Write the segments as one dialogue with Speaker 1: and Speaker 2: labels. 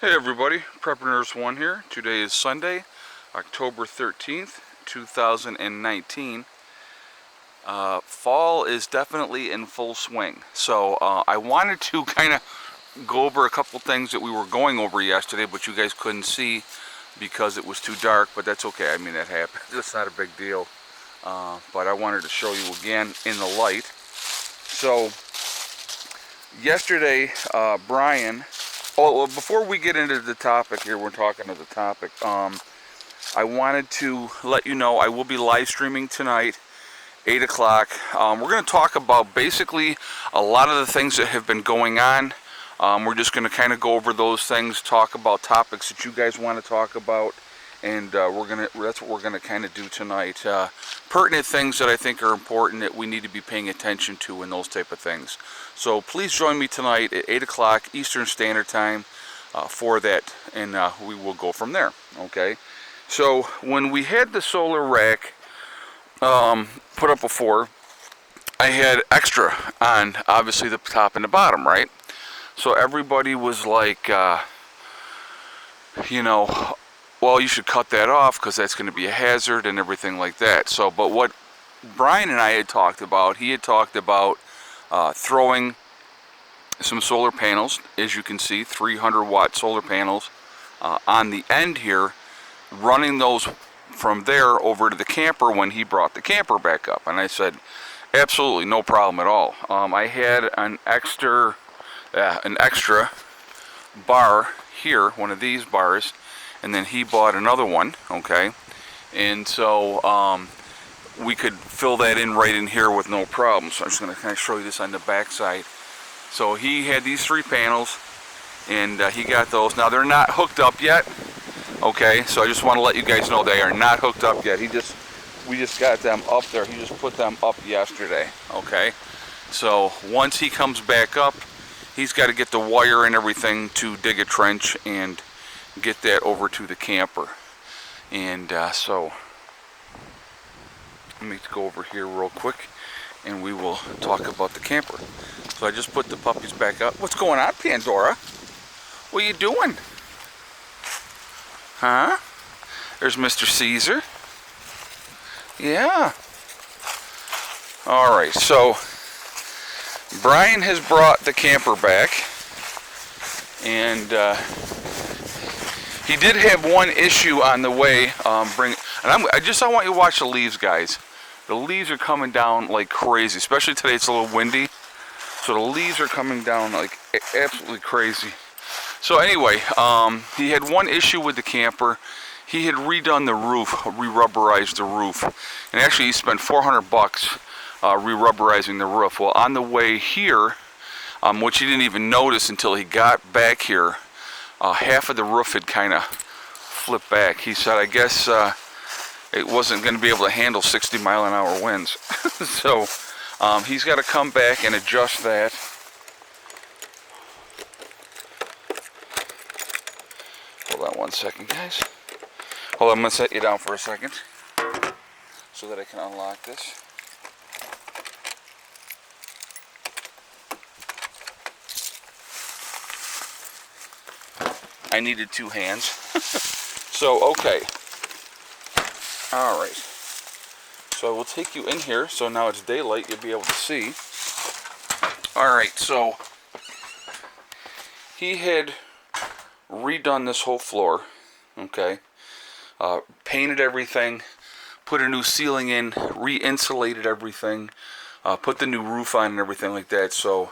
Speaker 1: Hey everybody, Prepper Nurse 1 here. Today is Sunday, October 13th, 2019. Fall is definitely in full swing. So I wanted to kind of go over a couple things that we were going over yesterday, but you guys couldn't see because it was too dark, but that's okay. I mean, that happens. It's not a big deal. But I wanted to show you again in the light. So yesterday, Brian... Oh, well, before we get into the topic here, we're talking to the topic. I wanted to let you know I will be live streaming tonight, 8 o'clock. We're going to talk about basically a lot of the things that have been going on. We're just going to kind of go over those things, talk about topics that you guys want to talk about, and that's what we're going to kind of do tonight. Pertinent things that I think are important that we need to be paying attention to and those type of things. So please join me tonight at 8 o'clock Eastern Standard Time for that, and we will go from there. Okay. So when we had the solar rack put up before, I had extra on, obviously, the top and the bottom, right? So everybody was like, well, you should cut that off because that's going to be a hazard and everything like that. So, but what Brian and I had talked about, he had talked about throwing some solar panels, as you can see, 300-watt solar panels on the end here, running those from there over to the camper when he brought the camper back up. And I said, absolutely no problem at all. I had an extra bar here, one of these bars, and then he bought another one, okay? And so we could fill that in right in here with no problem. So I'm just going to kind of show you this on the back side. So he had these 3 panels, and he got those. Now they're not hooked up yet, okay? So I just want to let you guys know they are not hooked up yet. We just got them up there. He just put them up yesterday, okay? So once he comes back up, he's got to get the wire and everything to dig a trench and get that over to the camper. And so let me go over here real quick and we will talk about the camper. So I just put the puppies back up. What's going on, Pandora? What are you doing? Huh? There's Mr. Caesar. Yeah. Alright, so Brian has brought the camper back, and he did have one issue on the way. I want you to watch the leaves, guys. The leaves are coming down like crazy, especially today. It's a little windy, so the leaves are coming down like absolutely crazy. So anyway, he had one issue with the camper. He had redone the roof, re-rubberized the roof, and actually he spent $400 re-rubberizing the roof. Well, on the way here, which he didn't even notice until he got back here, half of the roof had kind of flipped back. He said, I guess it wasn't going to be able to handle 60-mile-an-hour winds. So he's got to come back and adjust that. Hold on one second, guys. Hold on, I'm going to set you down for a second so that I can unlock this. I needed 2 hands. So, okay. Alright. So I will take you in here. So now it's daylight. You'll be able to see. Alright, so he had redone this whole floor. Okay. Painted everything. Put a new ceiling in. Re-insulated everything. Put the new roof on and everything like that. So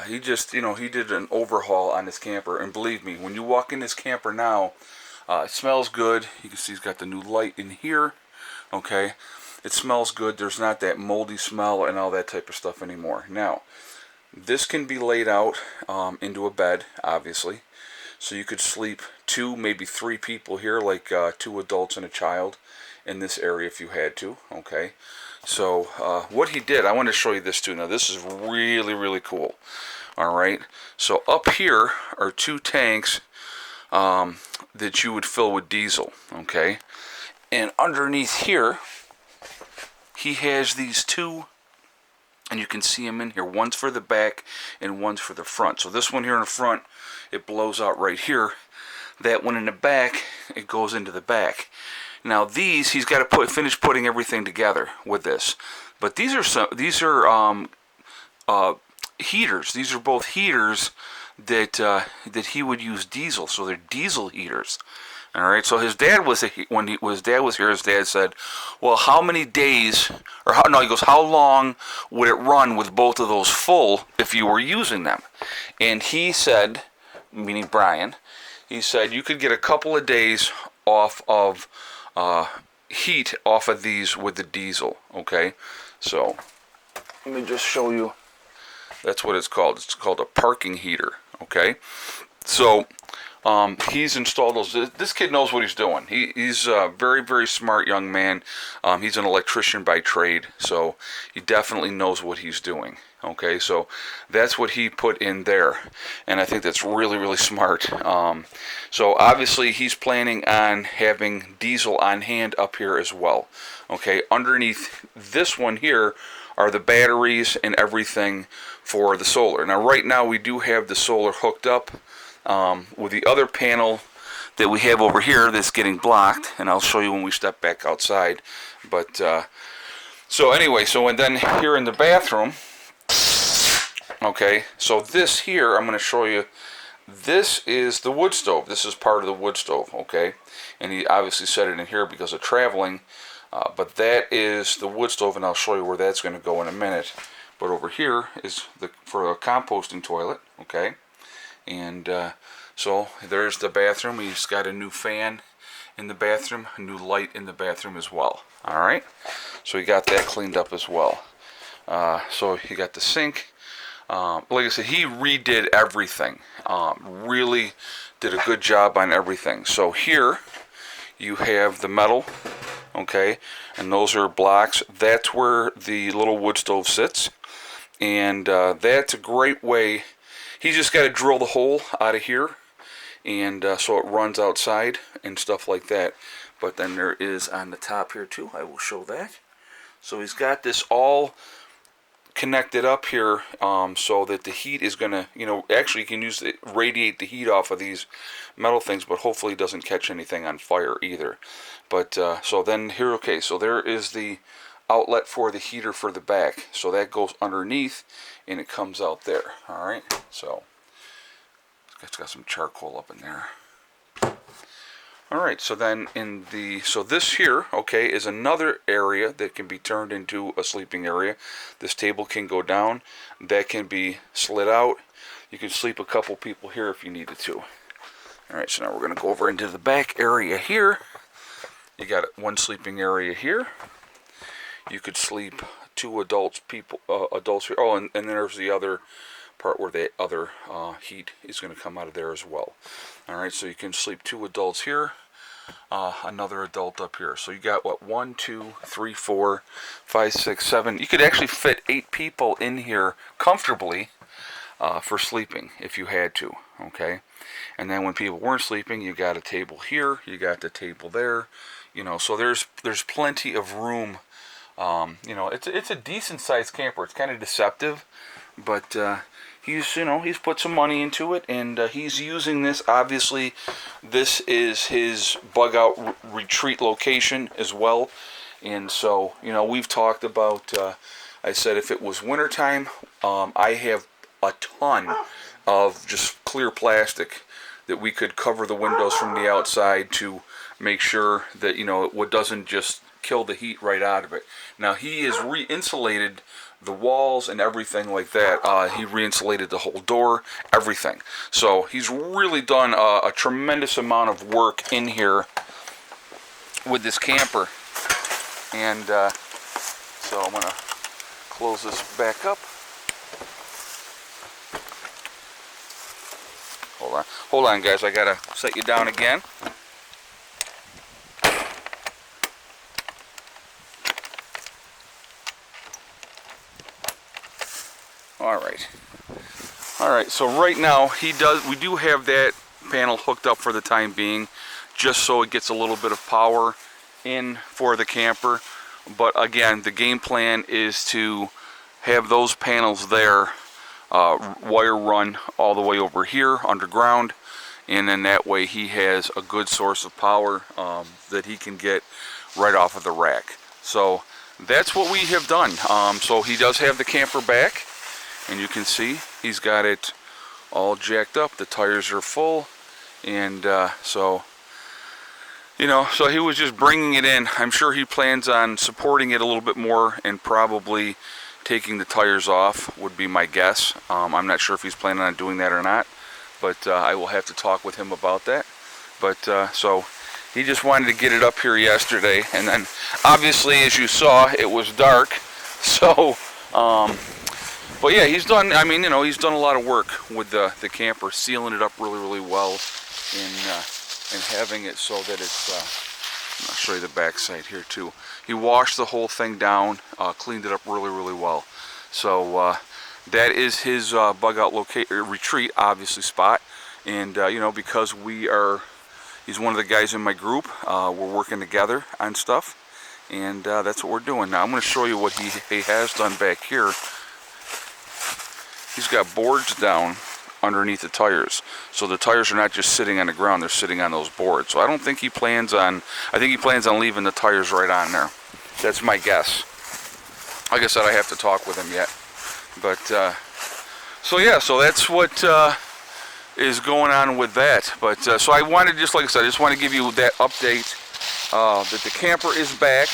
Speaker 1: he just, he did an overhaul on his camper. And believe me, when you walk in this camper now, it smells good. You can see he's got the new light in here. Okay. It smells good. There's not that moldy smell and all that type of stuff anymore. Now, this can be laid out into a bed, obviously. So you could sleep 2, maybe 3 people here, like 2 adults and a child in this area if you had to. Okay. So what he did, I want to show you this too. Now this is really, really cool. Alright, so up here are 2 tanks that you would fill with diesel. Okay, and underneath here he has these 2 And you can see them in here. One's for the back and one's for the front. So this one here in the front, it blows out right here. That one in the back, it goes into the back. Now these, he's got to finish putting everything together with this. But these are heaters. These are both heaters that he would use diesel. So they're diesel heaters. All right. So his dad when his dad was here. His dad said, "Well, how many days?" He goes, "How long would it run with both of those full if you were using them?" And he said, meaning Brian, he said you could get a couple of days off of heat off of these with the diesel. Okay. So let me just show you. That's what it's called. It's called a parking heater. Okay. So he's installed those. This kid knows what he's doing. He's a very, very smart young man. He's an electrician by trade, so he definitely knows what he's doing. Okay, so that's what he put in there, and I think that's really, really smart. So obviously he's planning on having diesel on hand up here as well. Okay, underneath this one here are the batteries and everything for the solar. Now right now we do have the solar hooked up with the other panel that we have over here that's getting blocked, and I'll show you when we step back outside. But so anyway, and then here in the bathroom, okay, so this here I'm going to show you. This is the wood stove. This is part of the wood stove, okay, and he obviously set it in here because of traveling, but that is the wood stove, and I'll show you where that's going to go in a minute. But over here is for a composting toilet, okay. And so there's the bathroom. He's got a new fan in the bathroom, a new light in the bathroom as well. All right, so he got that cleaned up as well. So he got the sink. Like I said, he redid everything. Really did a good job on everything. So here you have the metal, okay, and those are blocks. That's where the little wood stove sits, and that's a great way. He's just got to drill the hole out of here, and so it runs outside and stuff like that. But then there is on the top here too. I will show that. So he's got this all connected up here, so that the heat is going to, actually you can use it, radiate the heat off of these metal things, but hopefully it doesn't catch anything on fire either. But so then here, okay, so there is the outlet for the heater for the back. So that goes underneath and it comes out there. All right, so it's got some charcoal up in there. All right, so then so this here, okay, is another area that can be turned into a sleeping area. This table can go down. That can be slid out. You can sleep a couple people here if you needed to. All right, so now we're going to go over into the back area here. You got one sleeping area here. You could sleep two adults here. Oh, and then there's the other part where the other heat is going to come out of there as well. All right, so you can sleep two adults here, another adult up here. So you got what, 1, 2, 3, 4, 5, 6, 7. You could actually fit 8 people in here comfortably for sleeping if you had to. Okay, and then when people weren't sleeping, you got a table here, you got the table there. So there's plenty of room. It's a decent sized camper. It's kind of deceptive, but he's put some money into it, and he's using this. Obviously, this is his bug out retreat location as well. And so, we've talked about, I said if it was wintertime, I have a ton of just clear plastic that we could cover the windows from the outside to make sure that, it doesn't just kill the heat right out of it. Now, he has re-insulated the walls and everything like that. He re-insulated the whole door, everything. So he's really done a tremendous amount of work in here with this camper. And so I'm going to close this back up. Hold on, guys. I got to set you down again. All right, so right now we do have that panel hooked up for the time being, just so it gets a little bit of power in for the camper. But again, the game plan is to have those panels there, wire run all the way over here underground, and then that way he has a good source of power that he can get right off of the rack. So that's what we have done. So he does have the camper back, and you can see he's got it all jacked up. The tires are full, and so so he was just bringing it in. I'm sure he plans on supporting it a little bit more and probably taking the tires off, would be my guess. I'm not sure if he's planning on doing that or not, but I will have to talk with him about that. But so he just wanted to get it up here yesterday, and then obviously, as you saw, it was dark. So but yeah, he's done, I mean, he's done a lot of work with the camper, sealing it up really, really well, and having it so that it's, I'll show you the back side here too. He washed the whole thing down, cleaned it up really, really well. So that is his bug out retreat, obviously, spot. And, because he's one of the guys in my group, we're working together on stuff. And that's what we're doing. Now I'm going to show you what he has done back here. He's got boards down underneath the tires, so the tires are not just sitting on the ground, they're sitting on those boards. So I don't think he plans on, I think he plans on leaving the tires right on there. That's my guess. Like I said, I have to talk with him yet. But so yeah, so that's what is going on with that. But so I wanted, just like I said, I just want to give you that update that the camper is back,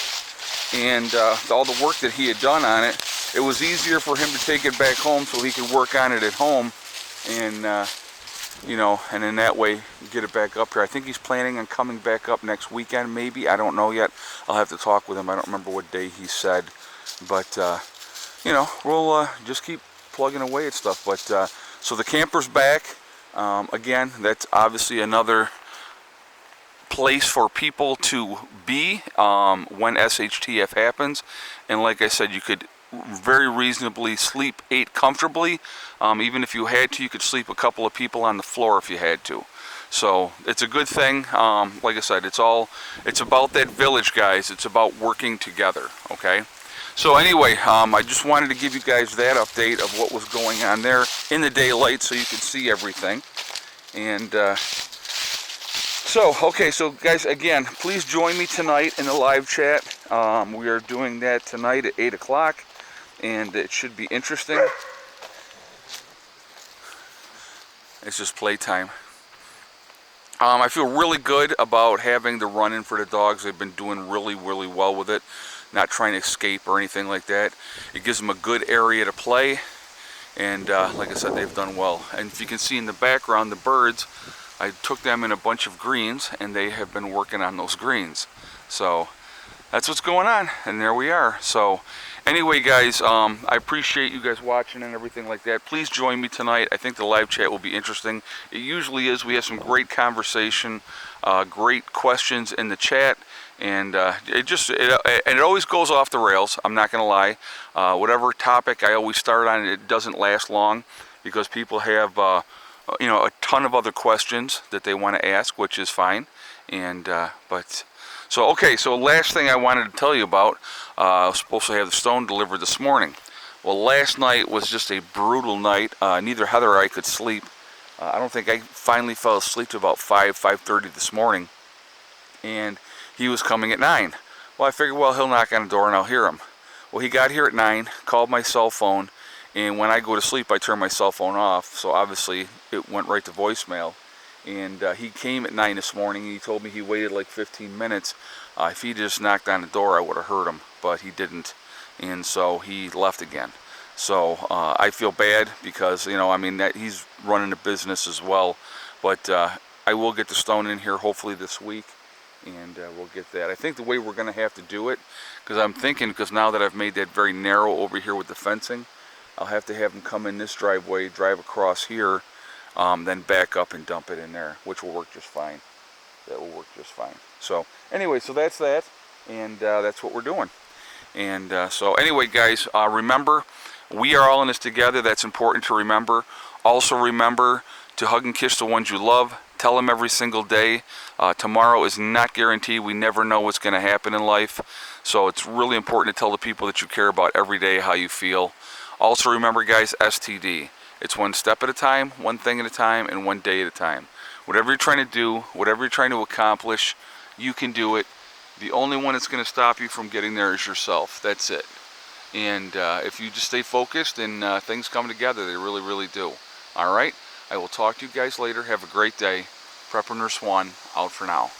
Speaker 1: and all the work that he had done on it. It was easier for him to take it back home so he could work on it at home, and and in that way get it back up here. I think he's planning on coming back up next weekend, maybe. I don't know yet. I'll have to talk with him. I don't remember what day he said, but we'll just keep plugging away at stuff. But so the camper's back. Again, that's obviously another place for people to be when SHTF happens, and like I said, you could very reasonably sleep 8 comfortably. Even if you had to, you could sleep a couple of people on the floor if you had to. So it's a good thing. Like I said, it's about that village, guys. It's about working together, okay? So anyway, I just wanted to give you guys that update of what was going on there in the daylight so you could see everything. And so guys, again, please join me tonight in the live chat. We are doing that tonight at 8 o'clock. And it should be interesting. It's just playtime. I feel really good about having the run-in for the dogs. They've been doing really, really well with it. Not trying to escape or anything like that. It gives them a good area to play. And like I said, they've done well. And if you can see in the background, the birds, I took them in a bunch of greens, and they have been working on those greens. So that's what's going on, and there we are. So anyway, guys, I appreciate you guys watching and everything like that. Please join me tonight. I think the live chat will be interesting. It usually is. We have some great conversation, great questions in the chat, and it always goes off the rails. I'm not going to lie. Whatever topic I always start on, it doesn't last long because people have a ton of other questions that they want to ask, which is fine. And so last thing I wanted to tell you about, I was supposed to have the stone delivered this morning. Well, last night was just a brutal night. Neither Heather or I could sleep. I don't think I finally fell asleep to about 5:30 this morning. And he was coming at 9. Well, I figured, well, he'll knock on the door and I'll hear him. Well, he got here at 9, called my cell phone, and when I go to sleep, I turn my cell phone off. So obviously, it went right to voicemail. And he came at 9 this morning, and he told me he waited like 15 minutes. If he just knocked on the door, I would have heard him, but he didn't. And so he left again. So I feel bad because, that he's running a business as well. But I will get the stone in here hopefully this week, and we'll get that. I think the way we're going to have to do it, because now that I've made that very narrow over here with the fencing, I'll have to have him come in this driveway, drive across here, then back up and dump it in there, which will work just fine. That will work just fine. So anyway, so that's that, and that's what we're doing. And so anyway, guys, remember, we are all in this together. That's important to remember. Also remember to hug and kiss the ones you love. Tell them every single day. Tomorrow is not guaranteed. We never know what's going to happen in life. So it's really important to tell the people that you care about every day how you feel. Also remember, guys, STD. It's one step at a time, one thing at a time, and one day at a time. Whatever you're trying to do, whatever you're trying to accomplish, you can do it. The only one that's going to stop you from getting there is yourself. That's it. And if you just stay focused, and things come together, they really, really do. All right? I will talk to you guys later. Have a great day. Prepper Nurse 1, out for now.